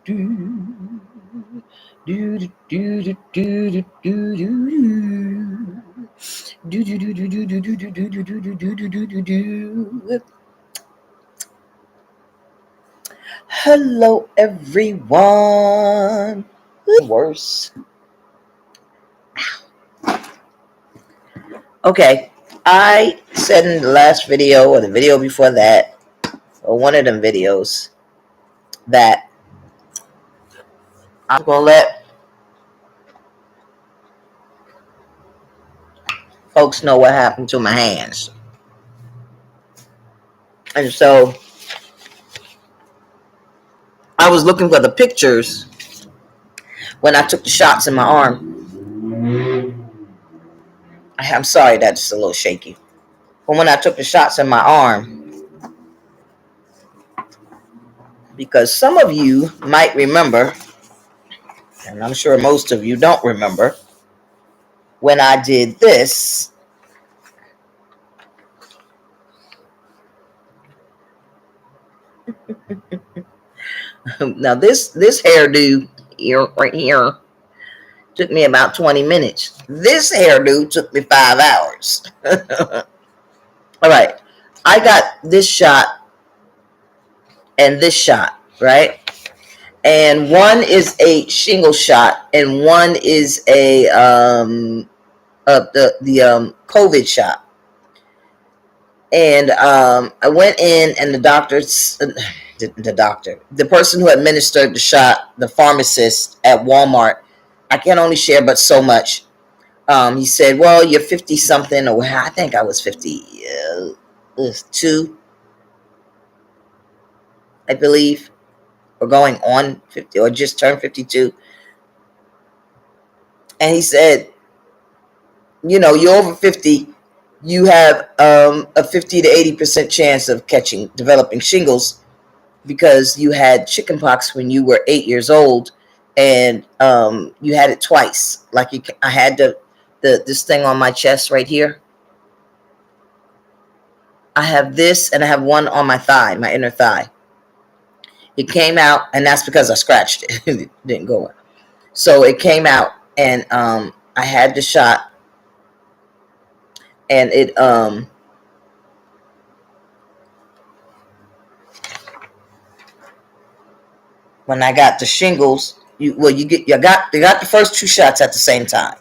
Hello, everyone. Worse. Okay, I said in the last video or the video before that, or one of them videos, that I'm gonna let folks know what happened to my hands. And so I was looking for the pictures when I took the shots in my arm. I'm sorry, that's a little shaky. But when I took the shots in my arm, because some of you might remember, and I'm sure most of you don't remember, when I did this. Now this hairdo here, right here, took me about 20 minutes. This hairdo took me 5 hours. All right, I got this shot and this shot, right? And one is a shingle shot, and one is a the COVID shot. And I went in, and the person who administered the shot, the pharmacist at Walmart, I can only share but so much. He said, well, you're 50 something, or I think I was 52, I believe, or going on 50, or just turned 52. And he said, you're over 50, you have a 50 to 80% chance of developing shingles, because you had chickenpox when you were 8 years old, and you had it twice. Like I had this thing on my chest right here. I have this, and I have one on my thigh, my inner thigh. It came out, and that's because I scratched it. It didn't go in. So it came out, and I had the shot, and it when I got the shingles, you got the first 2 shots at the same time.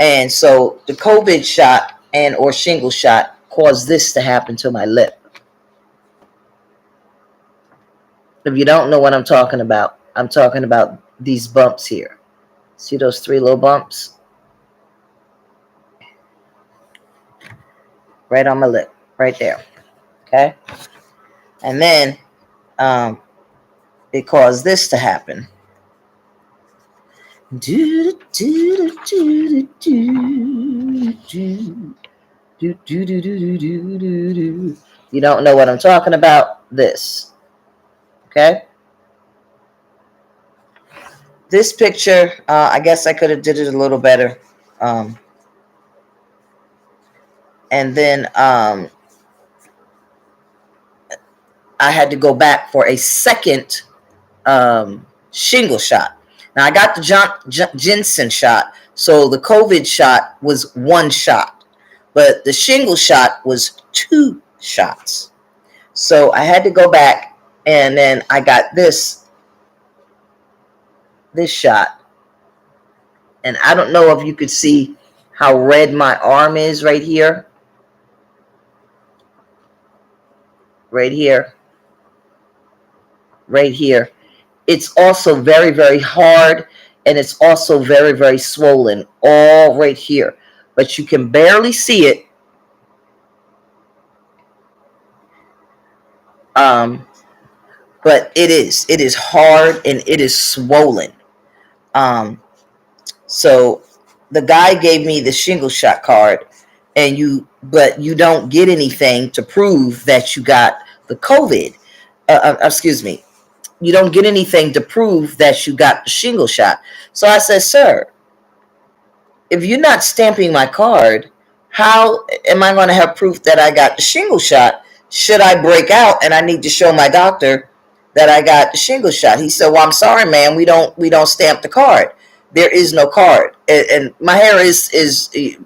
And so the COVID shot and or shingle shot caused this to happen to my lip. If you don't know what I'm talking about these bumps here. See those 3 little bumps? Right on my lip, right there. Okay? And then it caused this to happen. You don't know what I'm talking about? This. Okay? This picture, I guess I could have did it a little better. And then I had to go back for a second shingle shot. Now I got the Jensen shot, so the COVID shot was 1 shot, but the shingle shot was 2 shots. So I had to go back, and then I got this shot, and I don't know if you could see how red my arm is right here. Right here. Right here. It's also very, very hard, and it's also very, very swollen, all right here. But you can barely see it. But it is hard, and it is swollen. So the guy gave me the shingle shot card, but you don't get anything to prove that you got the COVID. Excuse me. You don't get anything to prove that you got the shingle shot. So I said, sir, if you're not stamping my card, how am I going to have proof that I got the shingle shot? Should I break out and I need to show my doctor that I got the shingle shot. He said, well, I'm sorry, man, we don't stamp the card. There is no card. And my hair is it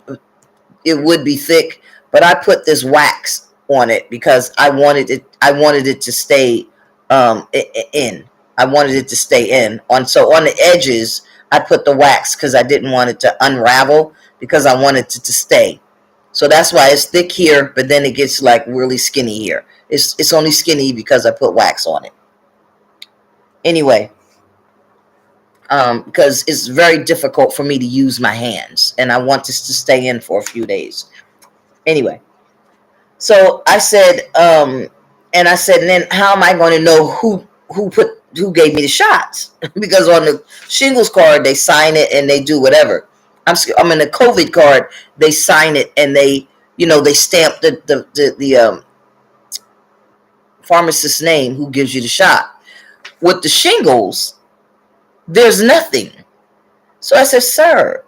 would be thick, but I put this wax on it because I wanted it to stay in. I wanted it to stay in. So on the edges, I put the wax because I didn't want it to unravel, because I wanted it to stay. So that's why it's thick here, but then it gets like really skinny here. It's only skinny because I put wax on it. Anyway, because it's very difficult for me to use my hands, and I want this to stay in for a few days. Anyway, so I said, and then how am I going to know who gave me the shots? Because on the shingles card they sign it and they do whatever. I'm in the COVID card. They sign it and they stamp the pharmacist's name who gives you the shot. With the shingles, there's nothing. So I said, sir,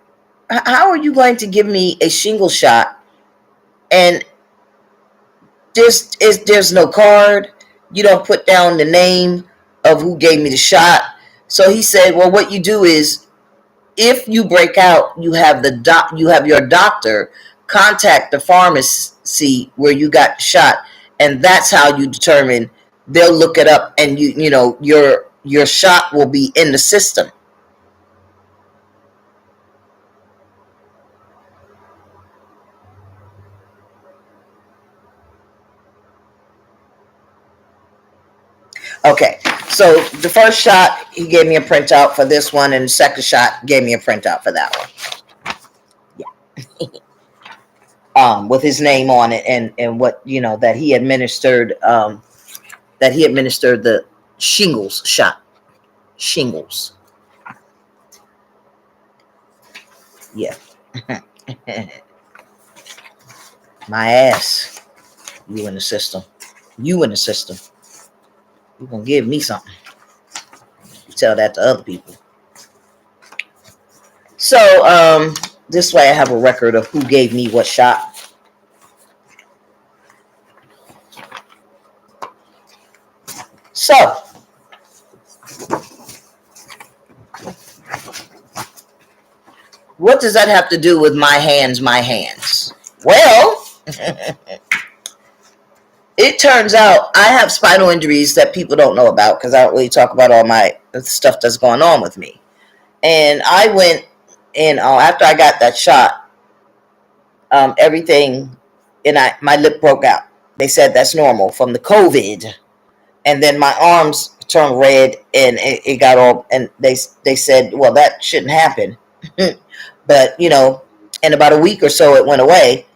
how are you going to give me a shingle shot and there's no card? You don't put down the name of who gave me the shot. So he said, well, what you do is, if you break out, you have your doctor contact the pharmacy where you got the shot, and that's how you determine. They'll look it up, and your shot will be in the system. Okay, so the first shot, he gave me a printout for this one, and the second shot gave me a printout for that one. Yeah. With his name on it, and what that he administered the shingles shot. Shingles. Yeah. My ass. You in the system. You in the system. You gonna give me something. You tell that to other people. So this way I have a record of who gave me what shot. So what does that have to do with my hands? Well, it turns out I have spinal injuries that people don't know about, because I don't really talk about all my stuff that's going on with me. And I went in after I got that shot, everything, and my lip broke out. They said that's normal from the COVID. And then my arms turned red, and it got all, and they said, well, that shouldn't happen. But in about a week or so, it went away.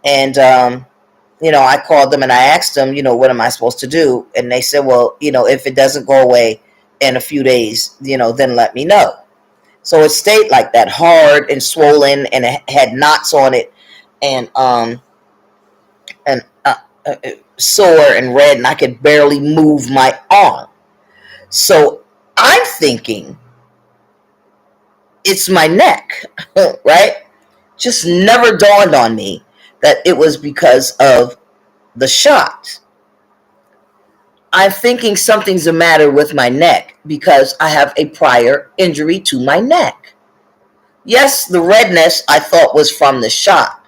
And I called them and I asked them, what am I supposed to do? And they said, well, if it doesn't go away in a few days, then let me know. So it stayed like that, hard and swollen, and it had knots on it, and sore and red, and I could barely move my arm. So I'm thinking it's my neck, right? Just never dawned on me that it was because of the shot. I'm thinking something's the matter with my neck because I have a prior injury to my neck. Yes, the redness I thought was from the shot,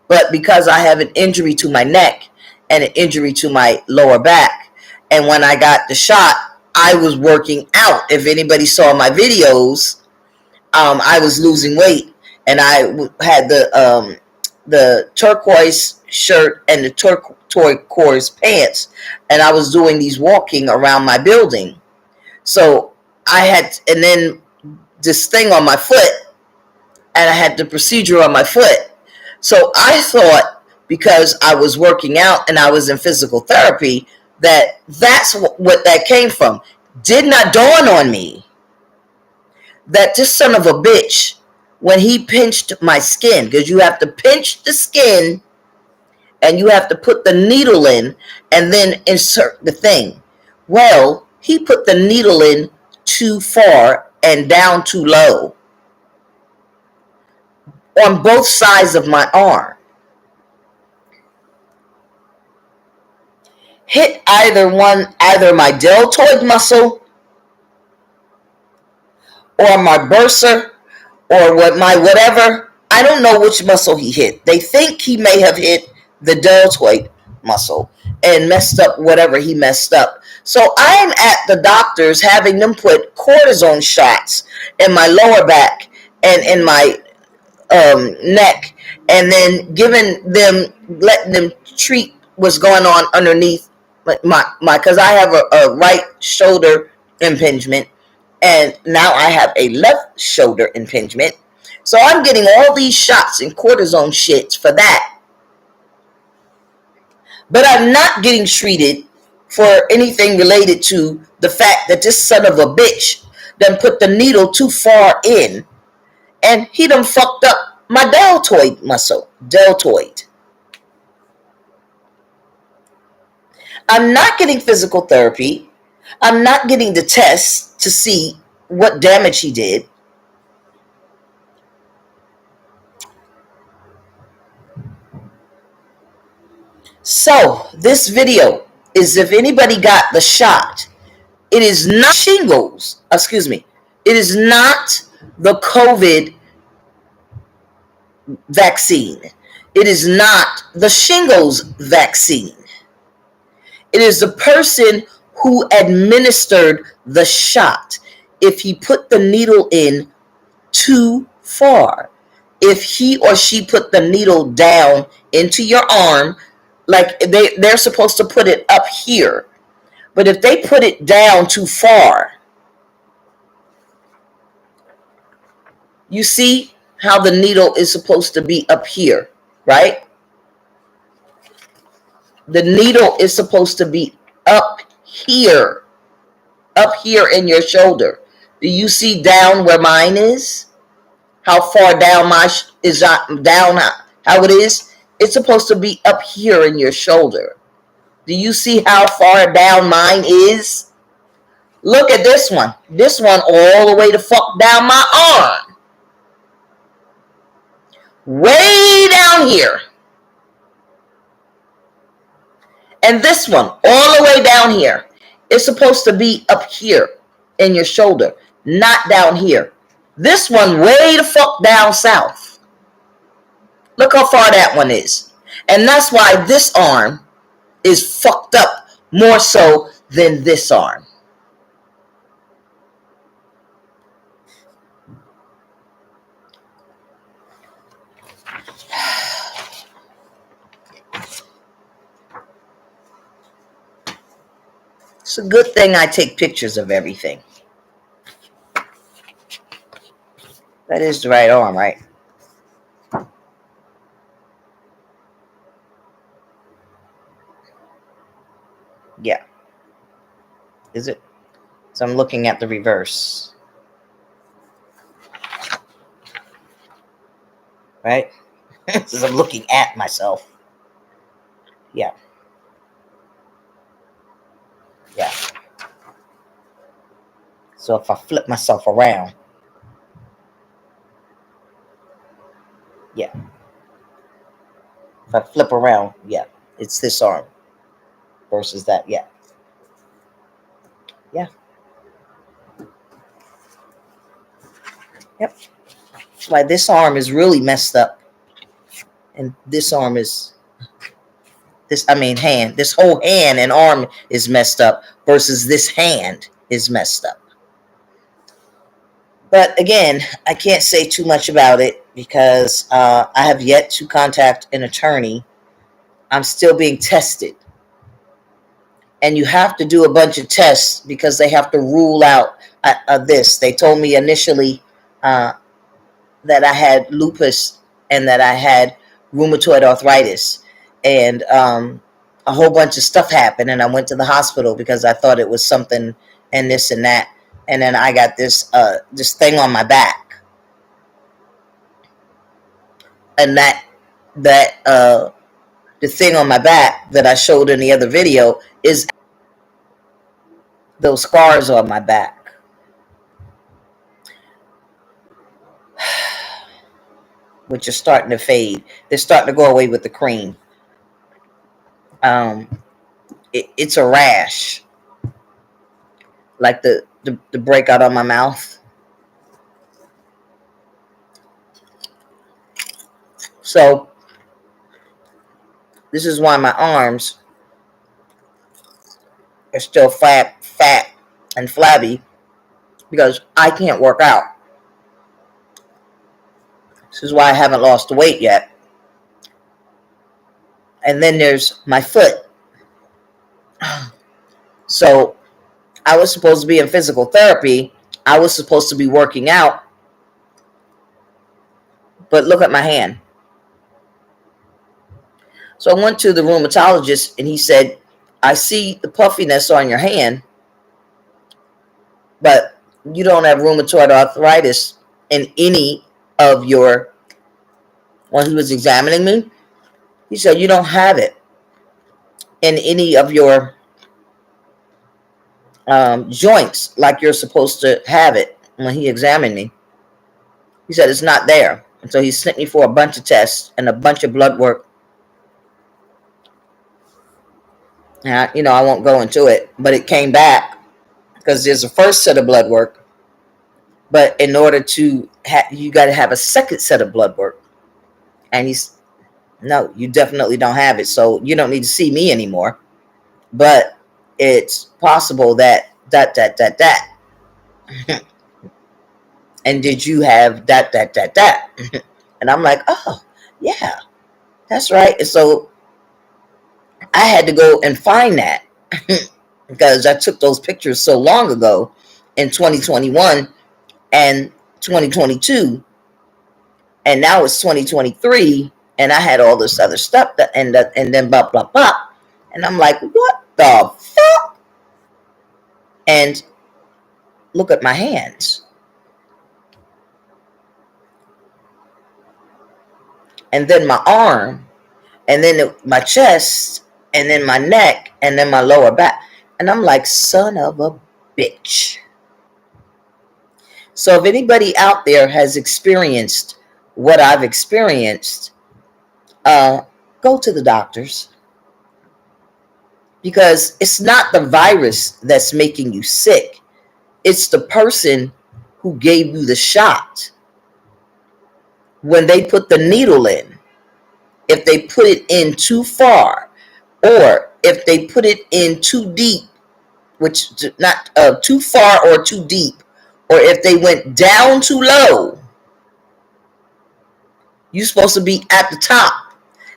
but because I have an injury to my neck and an injury to my lower back, and when I got the shot, I was working out. If anybody saw my videos, I was losing weight, and I had the turquoise shirt and the turquoise pants, and I was doing these walking around my building. So I had, and then this thing on my foot, and I had the procedure on my foot. So I thought, because I was working out and I was in physical therapy, that's what that came from. Did not dawn on me that this son of a bitch, when he pinched my skin, because you have to pinch the skin and you have to put the needle in and then insert the thing. Well, he put the needle in too far and down too low on both sides of my arm. hit either my deltoid muscle or my bursa or whatever. I don't know which muscle he hit. They think he may have hit the deltoid muscle and messed up whatever he messed up. So I'm at the doctor's having them put cortisone shots in my lower back and in my neck, and then letting them treat what's going on underneath my because I have a right shoulder impingement, and now I have a left shoulder impingement. So I'm getting all these shots and cortisone shits for that. But I'm not getting treated for anything related to the fact that this son of a bitch done put the needle too far in, and he done fucked up my deltoid muscle. Deltoid. I'm not getting physical therapy. I'm not getting the tests to see what damage he did. So this video is if anybody got the shot. It is not shingles. Excuse me. It is not the COVID vaccine. It is not the shingles vaccine. It is the person who administered the shot. If he put the needle in too far, if he or she put the needle down into your arm, like they're supposed to put it up here, but if they put it down too far, you see how the needle is supposed to be up here, right? The needle is supposed to be up here in your shoulder. Do you see down where mine is? How far down is down? How it is? It's supposed to be up here in your shoulder. Do you see how far down mine is? Look at this one. This one all the way the fuck down my arm. Way down here. And this one all the way down here. It's supposed to be up here in your shoulder, not down here. This one way the fuck down south. Look how far that one is. And that's why this arm is fucked up more so than this arm. It's a good thing I take pictures of everything. That is the right arm, right? Yeah. Is it? So I'm looking at the reverse. Right? Because I'm looking at myself. Yeah. Yeah. So if I flip myself around, yeah. If I flip around, yeah, it's this arm versus that, yeah. Yeah. Yep. That's why this arm is really messed up. And this arm is hand. This whole hand and arm is messed up versus this hand is messed up. But again, I can't say too much about it because I have yet to contact an attorney. I'm still being tested. And you have to do a bunch of tests because they have to rule out this. They told me initially that I had lupus and that I had rheumatoid arthritis. And a whole bunch of stuff happened. And I went to the hospital because I thought it was something and this and that. And then I got this thing on my back. And the thing on my back that I showed in the other video is those scars on my back. Which are starting to fade. They're starting to go away with the cream. it's a rash, like the breakout on my mouth. So this is why my arms are still fat and flabby, because I can't work out. This is why I haven't lost the weight yet. And then there's my foot. So I was supposed to be in physical therapy. I was supposed to be working out. But look at my hand. So I went to the rheumatologist and he said, I see the puffiness on your hand, but you don't have rheumatoid arthritis in any of your, when he was examining me, he said, you don't have it in any of your joints like you're supposed to have it. When he examined me, he said, it's not there. And so he sent me for a bunch of tests and a bunch of blood work. And I won't go into it, but it came back because there's a first set of blood work. But in order to you got to have a second set of blood work. And he's, no, you definitely don't have it. So you don't need to see me anymore. But it's possible that. And did you have that? And I'm like, oh, yeah, that's right. And so I had to go and find that because I took those pictures so long ago in 2021 and 2022. And now it's 2023. And I had all this other stuff and then blah, blah, blah. And I'm like, what the fuck? And look at my hands. And then my arm. And then my chest. And then my neck. And then my lower back. And I'm like, son of a bitch. So if anybody out there has experienced what I've experienced, go to the doctors. Because it's not the virus that's making you sick. It's the person who gave you the shot. When they put the needle in, if they put it in too far, or if they put it in too deep, which not too far or too deep, or if they went down too low, you're supposed to be at the top.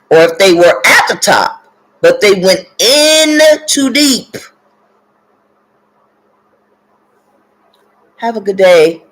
Or if they were at the top, but they went in too deep. Have a good day.